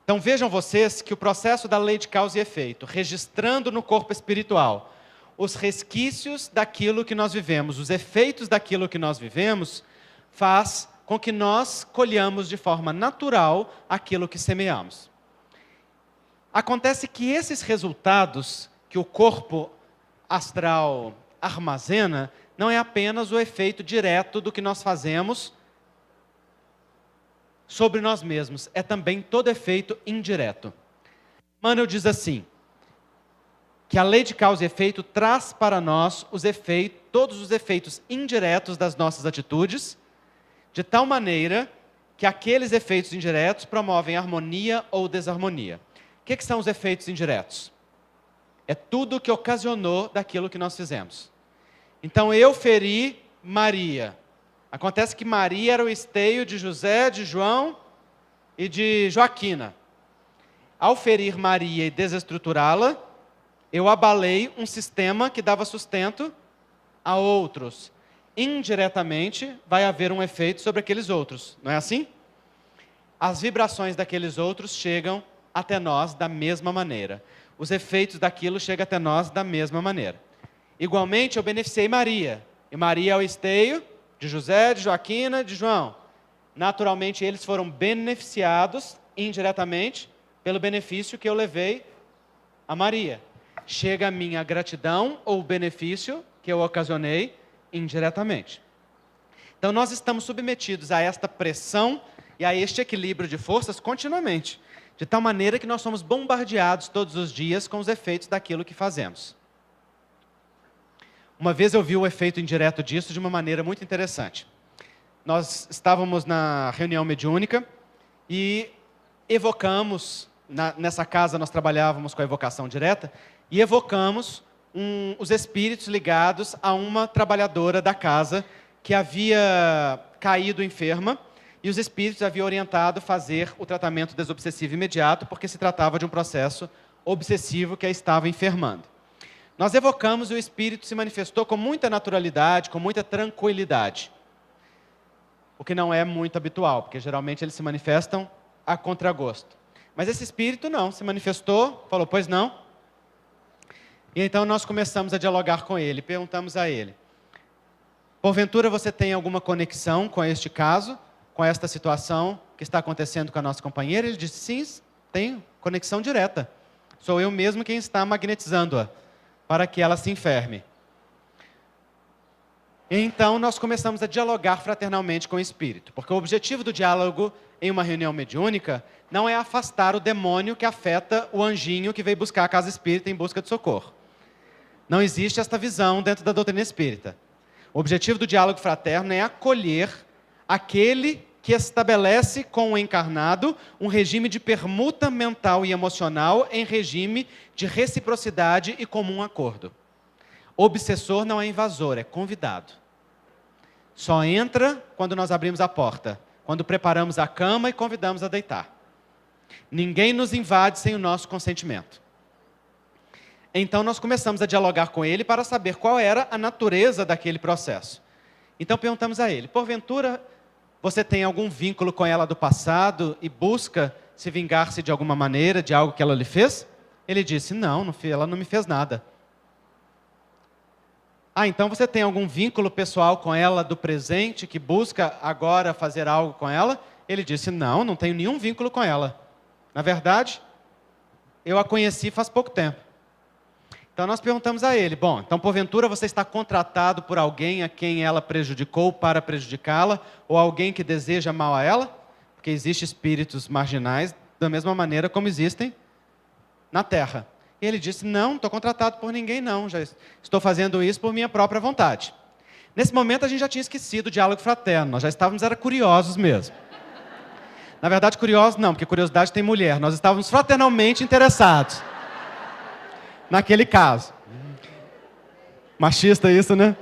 Então vejam vocês que o processo da lei de causa e efeito, registrando no corpo espiritual os resquícios daquilo que nós vivemos, os efeitos daquilo que nós vivemos, faz com que nós colhamos de forma natural aquilo que semeamos. Acontece que esses resultados que o corpo astral armazena não é apenas o efeito direto do que nós fazemos sobre nós mesmos, é também todo efeito indireto. Emmanuel diz assim, que a lei de causa e efeito traz para nós todos os efeitos indiretos das nossas atitudes, de tal maneira que aqueles efeitos indiretos promovem harmonia ou desarmonia. O que são os efeitos indiretos? É tudo que ocasionou daquilo que nós fizemos. Então eu feri Maria. Acontece que Maria era o esteio de José, de João e de Joaquina. Ao ferir Maria e desestruturá-la, eu abalei um sistema que dava sustento a outros. Indiretamente, vai haver um efeito sobre aqueles outros. Não é assim? As vibrações daqueles outros chegam até nós da mesma maneira. Os efeitos daquilo chegam até nós da mesma maneira. Igualmente, eu beneficiei Maria. E Maria é o esteio de José, de Joaquina, de João. Naturalmente, eles foram beneficiados indiretamente pelo benefício que eu levei a Maria. Chega a minha gratidão ou o benefício que eu ocasionei indiretamente. Então, nós estamos submetidos a esta pressão e a este equilíbrio de forças continuamente, de tal maneira que nós somos bombardeados todos os dias com os efeitos daquilo que fazemos. Uma vez eu vi o efeito indireto disso de uma maneira muito interessante. Nós estávamos na reunião mediúnica e evocamos, nessa casa nós trabalhávamos com a evocação direta, e evocamos os espíritos ligados a uma trabalhadora da casa que havia caído enferma e os espíritos haviam orientado fazer o tratamento desobsessivo imediato porque se tratava de um processo obsessivo que a estava enfermando. Nós evocamos e o espírito se manifestou com muita naturalidade, com muita tranquilidade. O que não é muito habitual, porque geralmente eles se manifestam a contragosto. Mas esse espírito não, se manifestou, falou, pois não. E então nós começamos a dialogar com ele, perguntamos a ele, porventura você tem alguma conexão com este caso, com esta situação que está acontecendo com a nossa companheira? Ele disse, sim, tenho conexão direta. Sou eu mesmo quem está magnetizando-a para que ela se enferme. E então nós começamos a dialogar fraternalmente com o espírito, porque o objetivo do diálogo em uma reunião mediúnica não é afastar o demônio que afeta o anjinho que veio buscar a casa espírita em busca de socorro. Não existe esta visão dentro da doutrina espírita. O objetivo do diálogo fraterno é acolher aquele que estabelece com o encarnado um regime de permuta mental e emocional em regime de reciprocidade e comum acordo. Obsessor não é invasor, é convidado. Só entra quando nós abrimos a porta, quando preparamos a cama e convidamos a deitar. Ninguém nos invade sem o nosso consentimento. Então nós começamos a dialogar com ele para saber qual era a natureza daquele processo. Então perguntamos a ele, porventura você tem algum vínculo com ela do passado e busca se vingar-se de alguma maneira de algo que ela lhe fez? Ele disse, não, ela não me fez nada. Ah, então você tem algum vínculo pessoal com ela do presente que busca agora fazer algo com ela? Ele disse, não tenho nenhum vínculo com ela. Na verdade, eu a conheci faz pouco tempo. Então nós perguntamos a ele, bom, então porventura você está contratado por alguém a quem ela prejudicou para prejudicá-la, ou alguém que deseja mal a ela? Porque existem espíritos marginais da mesma maneira como existem na Terra. E ele disse, não estou contratado por ninguém não, já estou fazendo isso por minha própria vontade. Nesse momento a gente já tinha esquecido o diálogo fraterno, nós já estávamos curiosos mesmo. Na verdade curiosos não, porque curiosidade tem mulher, nós estávamos fraternalmente interessados. Naquele caso. Machista isso, né?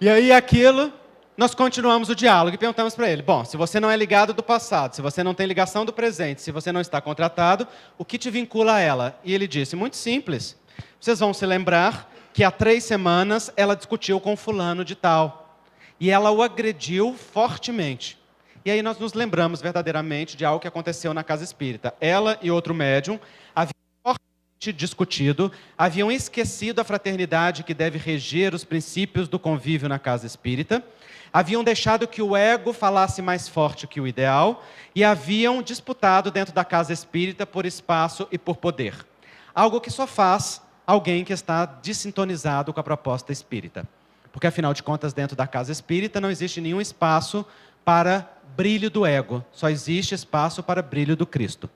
E aí aquilo, nós continuamos o diálogo e perguntamos para ele, bom, se você não é ligado do passado, se você não tem ligação do presente, se você não está contratado, o que te vincula a ela? E ele disse, muito simples, vocês vão se lembrar que há 3 semanas ela discutiu com fulano de tal. E ela o agrediu fortemente. E aí nós nos lembramos verdadeiramente de algo que aconteceu na casa espírita. Ela e outro médium haviam fortemente discutido, haviam esquecido a fraternidade que deve reger os princípios do convívio na casa espírita, haviam deixado que o ego falasse mais forte que o ideal e haviam disputado dentro da casa espírita por espaço e por poder. Algo que só faz alguém que está desintonizado com a proposta espírita. Porque, afinal de contas, dentro da casa espírita não existe nenhum espaço para brilho do ego. Só existe espaço para brilho do Cristo.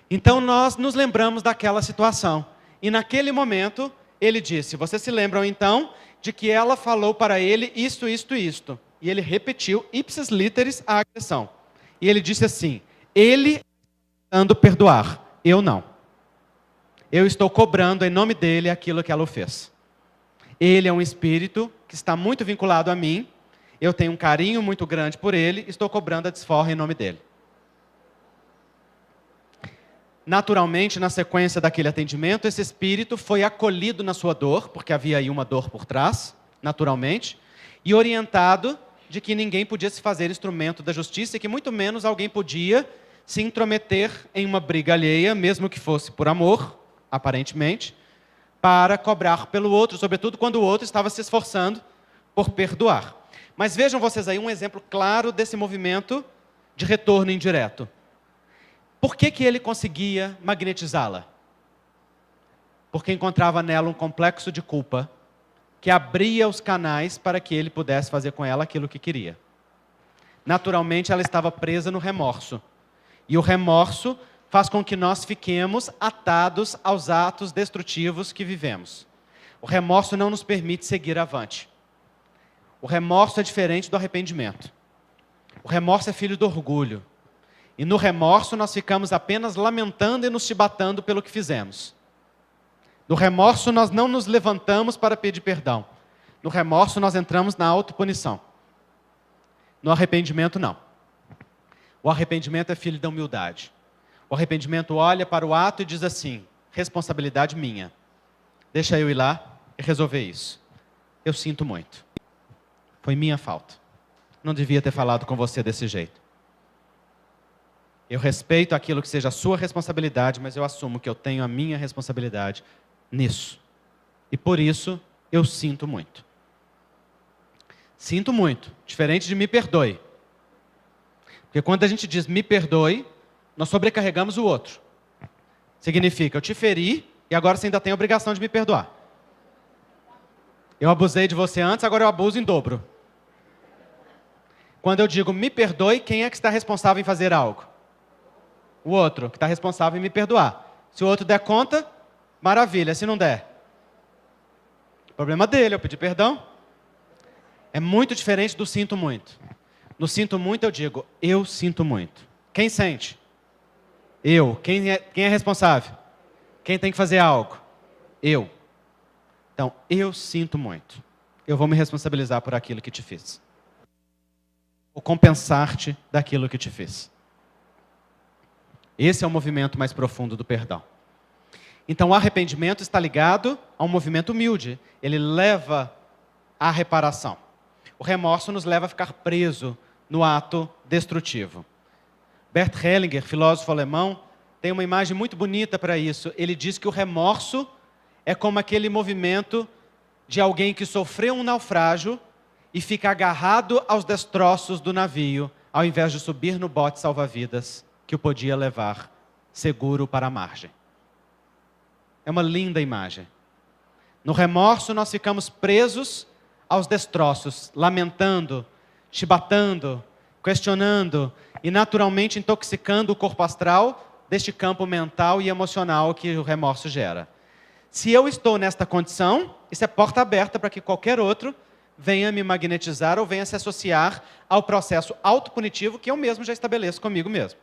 Então, nós nos lembramos daquela situação. E, naquele momento, ele disse, vocês se lembram, então, de que ela falou para ele isto, isto e isto. E ele repetiu, ipsis literis, a agressão. E ele disse assim, ele está tentando perdoar, eu não. Eu estou cobrando em nome dele aquilo que ela fez. Ele é um espírito que está muito vinculado a mim, eu tenho um carinho muito grande por ele, estou cobrando a desforra em nome dele. Naturalmente, na sequência daquele atendimento, esse espírito foi acolhido na sua dor, porque havia aí uma dor por trás, naturalmente, e orientado de que ninguém podia se fazer instrumento da justiça e que muito menos alguém podia se intrometer em uma briga alheia, mesmo que fosse por amor, aparentemente, para cobrar pelo outro, sobretudo quando o outro estava se esforçando por perdoar. Mas vejam vocês aí um exemplo claro desse movimento de retorno indireto. Por que ele conseguia magnetizá-la? Porque encontrava nela um complexo de culpa que abria os canais para que ele pudesse fazer com ela aquilo que queria. Naturalmente, ela estava presa no remorso. E o remorso faz com que nós fiquemos atados aos atos destrutivos que vivemos. O remorso não nos permite seguir avante. O remorso é diferente do arrependimento. O remorso é filho do orgulho. E no remorso nós ficamos apenas lamentando e nos chibatando pelo que fizemos. No remorso nós não nos levantamos para pedir perdão. No remorso nós entramos na autopunição. No arrependimento não. O arrependimento é filho da humildade. O arrependimento olha para o ato e diz assim, responsabilidade minha. Deixa eu ir lá e resolver isso. Eu sinto muito. Foi minha falta. Não devia ter falado com você desse jeito. Eu respeito aquilo que seja a sua responsabilidade, mas eu assumo que eu tenho a minha responsabilidade nisso. E por isso, eu sinto muito. Sinto muito. Diferente de me perdoe. Porque quando a gente diz me perdoe, nós sobrecarregamos o outro. Significa, eu te feri e agora você ainda tem a obrigação de me perdoar. Eu abusei de você antes, agora eu abuso em dobro. Quando eu digo me perdoe, quem é que está responsável em fazer algo? O outro, que está responsável em me perdoar. Se o outro der conta, maravilha. Se não der, problema dele, eu pedir perdão. É muito diferente do sinto muito. No sinto muito eu digo, eu sinto muito. Quem sente? Eu. Quem é responsável? Quem tem que fazer algo? Eu. Então, eu sinto muito. Eu vou me responsabilizar por aquilo que te fiz. Vou compensar-te daquilo que te fiz. Esse é o movimento mais profundo do perdão. Então, o arrependimento está ligado a um movimento humilde. Ele leva à reparação. O remorso nos leva a ficar preso no ato destrutivo. Bert Hellinger, filósofo alemão, tem uma imagem muito bonita para isso. Ele diz que o remorso é como aquele movimento de alguém que sofreu um naufrágio e fica agarrado aos destroços do navio, ao invés de subir no bote salva-vidas que o podia levar seguro para a margem. É uma linda imagem. No remorso nós ficamos presos aos destroços, lamentando, chibatando, questionando e naturalmente intoxicando o corpo astral deste campo mental e emocional que o remorso gera. Se eu estou nesta condição, isso é porta aberta para que qualquer outro venha me magnetizar ou venha se associar ao processo autopunitivo que eu mesmo já estabeleço comigo mesmo.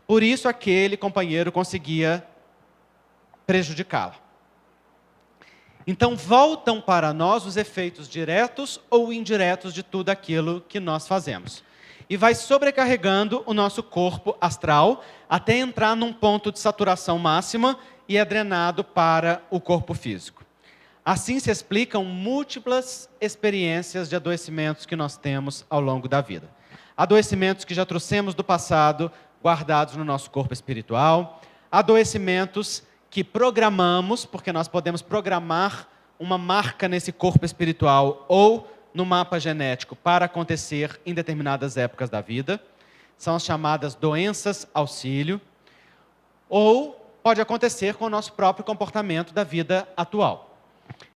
Por isso aquele companheiro conseguia prejudicá-la. Então voltam para nós os efeitos diretos ou indiretos de tudo aquilo que nós fazemos. E vai sobrecarregando o nosso corpo astral até entrar num ponto de saturação máxima e é drenado para o corpo físico. Assim se explicam múltiplas experiências de adoecimentos que nós temos ao longo da vida. adoecimentos que já trouxemos do passado, guardados no nosso corpo espiritual, adoecimentos que programamos, porque nós podemos programar uma marca nesse corpo espiritual ou no mapa genético para acontecer em determinadas épocas da vida. São as chamadas doenças auxílio. Ou pode acontecer com o nosso próprio comportamento da vida atual.